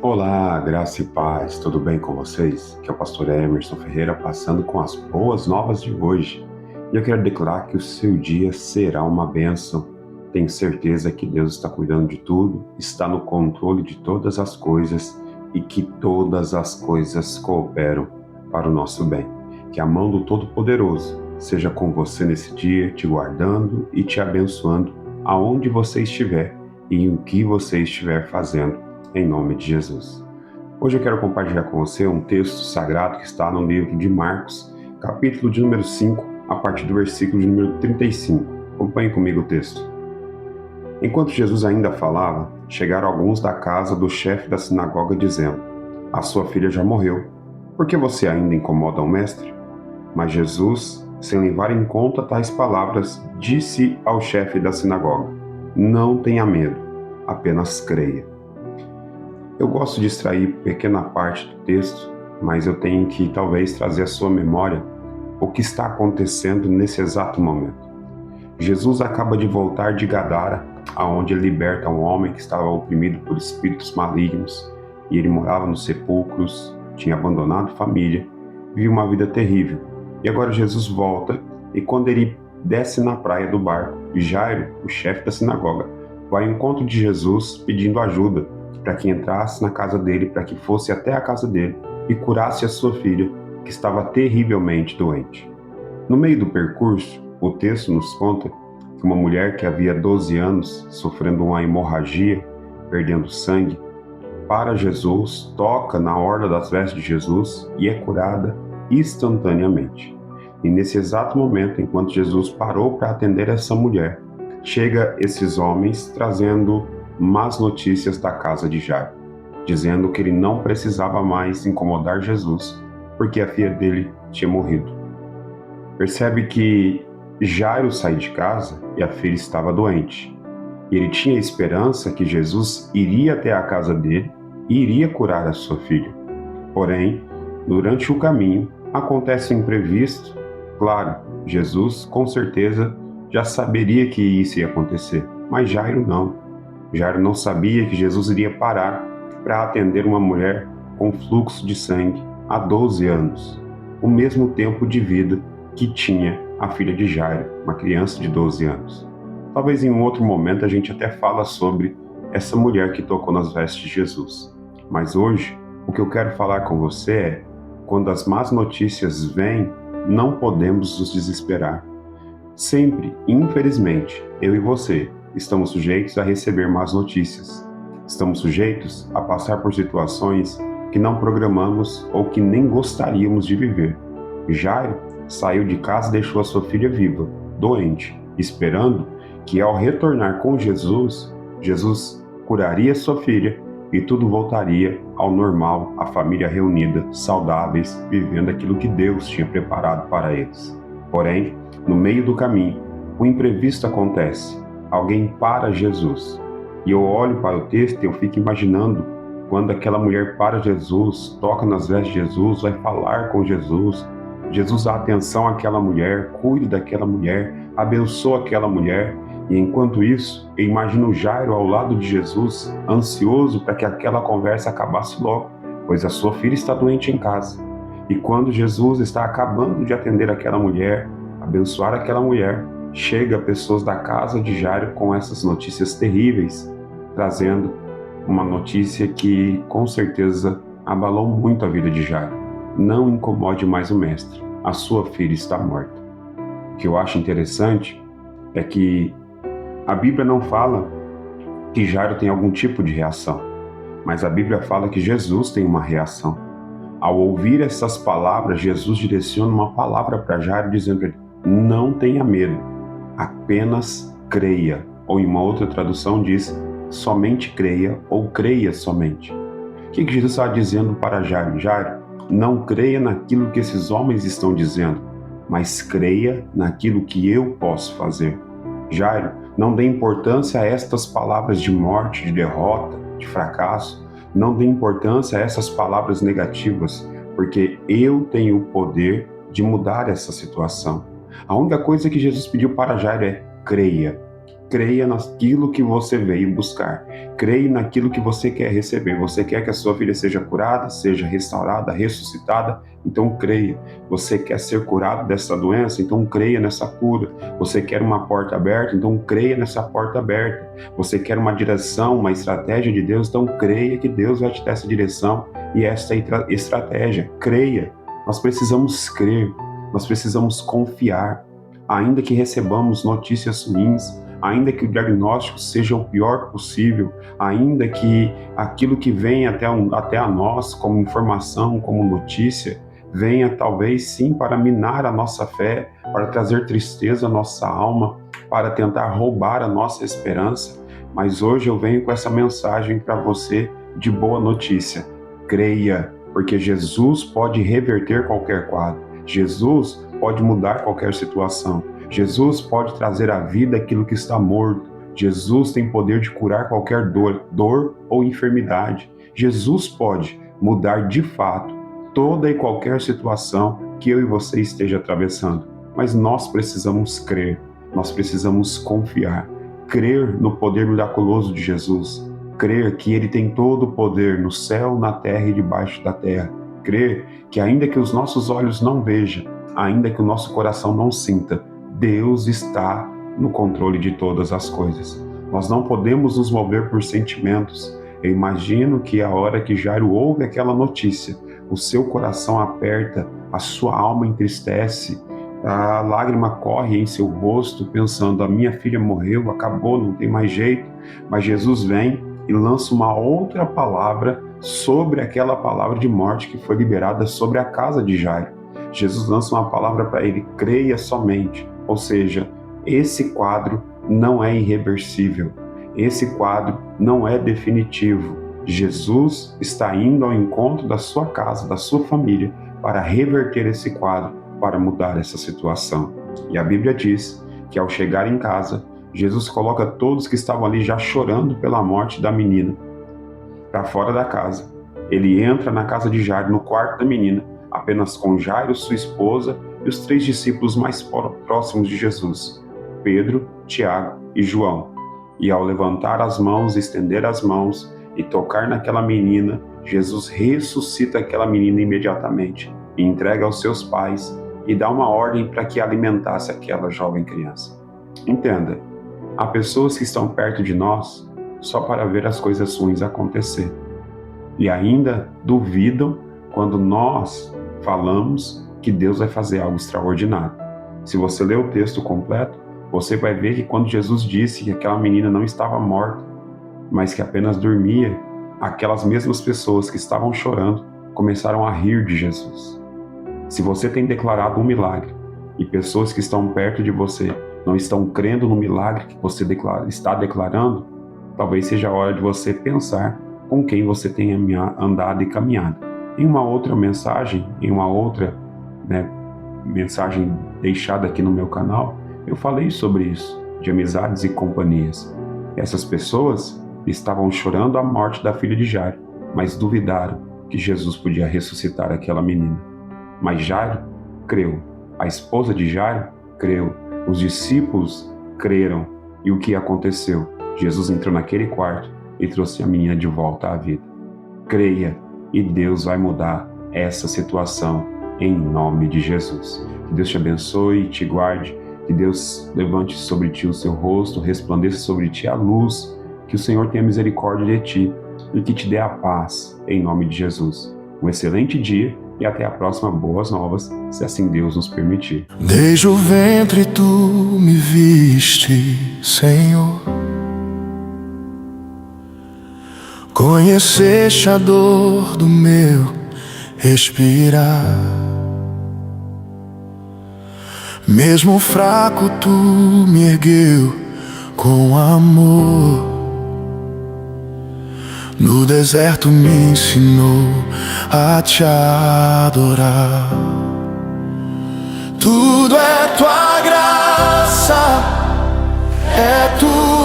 Olá, graça e paz, tudo bem com vocês? Aqui é o pastor Emerson Ferreira passando com as boas novas de hoje. E eu quero declarar que o seu dia será uma bênção. Tenho certeza que Deus está cuidando de tudo, está no controle de todas as coisas e que todas as coisas cooperam para o nosso bem. Que a mão do Todo-Poderoso seja com você nesse dia, te guardando e te abençoando aonde você estiver e em o que você estiver fazendo, em nome de Jesus. Hoje eu quero compartilhar com você um texto sagrado que está no livro de Marcos, capítulo de número 5, a partir do versículo de número 35. Acompanhe comigo o texto. Enquanto Jesus ainda falava, chegaram alguns da casa do chefe da sinagoga dizendo: "A sua filha já morreu. Por que você ainda incomoda o mestre?" Mas Jesus, sem levar em conta tais palavras, disse ao chefe da sinagoga: "Não tenha medo, apenas creia." Eu gosto de extrair pequena parte do texto, mas eu tenho que talvez trazer à sua memória o que está acontecendo nesse exato momento. Jesus acaba de voltar de Gadara, aonde ele liberta um homem que estava oprimido por espíritos malignos, e ele morava nos sepulcros, tinha abandonado família, vivia uma vida terrível. E agora Jesus volta, e quando ele desce na praia do barco, Jairo, o chefe da sinagoga, vai ao encontro de Jesus pedindo ajuda para que entrasse na casa dele, para que fosse até a casa dele e curasse a sua filha, que estava terrivelmente doente. No meio do percurso, o texto nos conta que uma mulher que havia 12 anos sofrendo uma hemorragia, perdendo sangue, para Jesus, toca na orla das vestes de Jesus e é curada instantaneamente. E nesse exato momento, enquanto Jesus parou para atender essa mulher, chega esses homens trazendo más notícias da casa de Jairo, dizendo que ele não precisava mais incomodar Jesus, porque a filha dele tinha morrido. Percebe que Jairo saiu de casa e a filha estava doente. E ele tinha esperança que Jesus iria até a casa dele e iria curar a sua filha. Porém, durante o caminho, acontece um imprevisto. Claro, Jesus com certeza já saberia que isso ia acontecer, mas Jairo não. Jairo não sabia que Jesus iria parar para atender uma mulher com fluxo de sangue há 12 anos, o mesmo tempo de vida que tinha a filha de Jairo, uma criança de 12 anos. Talvez em um outro momento a gente até fala sobre essa mulher que tocou nas vestes de Jesus. Mas hoje, o que eu quero falar com você é: quando as más notícias vêm, não podemos nos desesperar. Sempre, infelizmente, eu e você estamos sujeitos a receber más notícias. Estamos sujeitos a passar por situações que não programamos ou que nem gostaríamos de viver. Jairo saiu de casa e deixou a sua filha viva, doente, esperando que ao retornar com Jesus, Jesus curaria sua filha e tudo voltaria ao normal, a família reunida, saudáveis, vivendo aquilo que Deus tinha preparado para eles. Porém, no meio do caminho, o imprevisto acontece. Alguém para Jesus. E eu olho para o texto e eu fico imaginando quando aquela mulher para Jesus, toca nas vestes de Jesus, vai falar com Jesus. Jesus dá atenção àquela mulher, cuida daquela mulher, abençoa aquela mulher. E enquanto isso, eu imagino Jairo ao lado de Jesus, ansioso para que aquela conversa acabasse logo, pois a sua filha está doente em casa. E quando Jesus está acabando de atender aquela mulher, abençoar aquela mulher, chega pessoas da casa de Jairo com essas notícias terríveis, trazendo uma notícia que com certeza abalou muito a vida de Jairo. Não incomode mais o mestre, a sua filha está morta. O que eu acho interessante é que a Bíblia não fala que Jairo tem algum tipo de reação, mas a Bíblia fala que Jesus tem uma reação. Ao ouvir essas palavras, Jesus direciona uma palavra para Jairo, dizendo para ele: não tenha medo, apenas creia. Ou em uma outra tradução diz: somente creia ou creia somente. O que Jesus está dizendo para Jairo? Jairo, não creia naquilo que esses homens estão dizendo, mas creia naquilo que eu posso fazer. Jairo, não dê importância a estas palavras de morte, de derrota, de fracasso. Não dê importância a essas palavras negativas, porque eu tenho o poder de mudar essa situação. A única coisa que Jesus pediu para Jairo é: creia. Creia naquilo que você veio buscar. Creia naquilo que você quer receber. Você quer que a sua filha seja curada, seja restaurada, ressuscitada? Então creia. Você quer ser curado dessa doença? Então creia nessa cura. Você quer uma porta aberta? Então creia nessa porta aberta. Você quer uma direção, uma estratégia de Deus? Então creia que Deus vai te dar essa direção e essa estratégia. Creia. Nós precisamos crer. Nós precisamos confiar. Ainda que recebamos notícias ruins, ainda que o diagnóstico seja o pior possível, ainda que aquilo que vem até a nós como informação, como notícia, venha talvez sim para minar a nossa fé, para trazer tristeza à nossa alma, para tentar roubar a nossa esperança. Mas hoje eu venho com essa mensagem para você de boa notícia. Creia, porque Jesus pode reverter qualquer quadro. Jesus pode mudar qualquer situação. Jesus pode trazer à vida aquilo que está morto. Jesus tem poder de curar qualquer dor ou enfermidade. Jesus pode mudar de fato toda e qualquer situação que eu e você esteja atravessando. Mas nós precisamos crer, nós precisamos confiar, crer no poder miraculoso de Jesus, crer que Ele tem todo o poder no céu, na terra e debaixo da terra, crer que ainda que os nossos olhos não vejam, ainda que o nosso coração não sinta, Deus está no controle de todas as coisas. Nós não podemos nos mover por sentimentos. Eu imagino que a hora que Jairo ouve aquela notícia, o seu coração aperta, a sua alma entristece, a lágrima corre em seu rosto, pensando: a minha filha morreu, acabou, não tem mais jeito. Mas Jesus vem e lança uma outra palavra sobre aquela palavra de morte que foi liberada sobre a casa de Jairo. Jesus lança uma palavra para ele: creia somente. Ou seja, esse quadro não é irreversível, esse quadro não é definitivo. Jesus está indo ao encontro da sua casa, da sua família, para reverter esse quadro, para mudar essa situação. E a Bíblia diz que ao chegar em casa, Jesus coloca todos que estavam ali já chorando pela morte da menina para fora da casa. Ele entra na casa de Jairo, no quarto da menina, apenas com Jairo, sua esposa, e os 3 discípulos mais próximos de Jesus, Pedro, Tiago e João. E ao levantar as mãos, estender as mãos e tocar naquela menina, Jesus ressuscita aquela menina imediatamente e entrega aos seus pais e dá uma ordem para que alimentasse aquela jovem criança. Entenda, há pessoas que estão perto de nós só para ver as coisas ruins acontecer e ainda duvidam quando nós falamos que Deus vai fazer algo extraordinário. Se você ler o texto completo, você vai ver que quando Jesus disse que aquela menina não estava morta, mas que apenas dormia, aquelas mesmas pessoas que estavam chorando começaram a rir de Jesus. Se você tem declarado um milagre e pessoas que estão perto de você não estão crendo no milagre que você está declarando, talvez seja a hora de você pensar com quem você tem andado e caminhado. Em uma outra mensagem, mensagem deixada aqui no meu canal, eu falei sobre isso, de amizades e companhias. Essas pessoas estavam chorando a morte da filha de Jairo, mas duvidaram que Jesus podia ressuscitar aquela menina. Mas Jairo creu, a esposa de Jairo creu, os discípulos creram. E o que aconteceu? Jesus entrou naquele quarto e trouxe a menina de volta à vida. Creia e Deus vai mudar essa situação em nome de Jesus. Que Deus te abençoe e te guarde, que Deus levante sobre ti o seu rosto, resplandeça sobre ti a luz, que o Senhor tenha misericórdia de ti e que te dê a paz em nome de Jesus. Um excelente dia e até a próxima Boas Novas, se assim Deus nos permitir. Desde o ventre tu me viste, Senhor. Conheceste a dor do meu respirar. Mesmo fraco tu me ergueu com amor. No deserto me ensinou a te adorar. Tudo é tua graça, é tua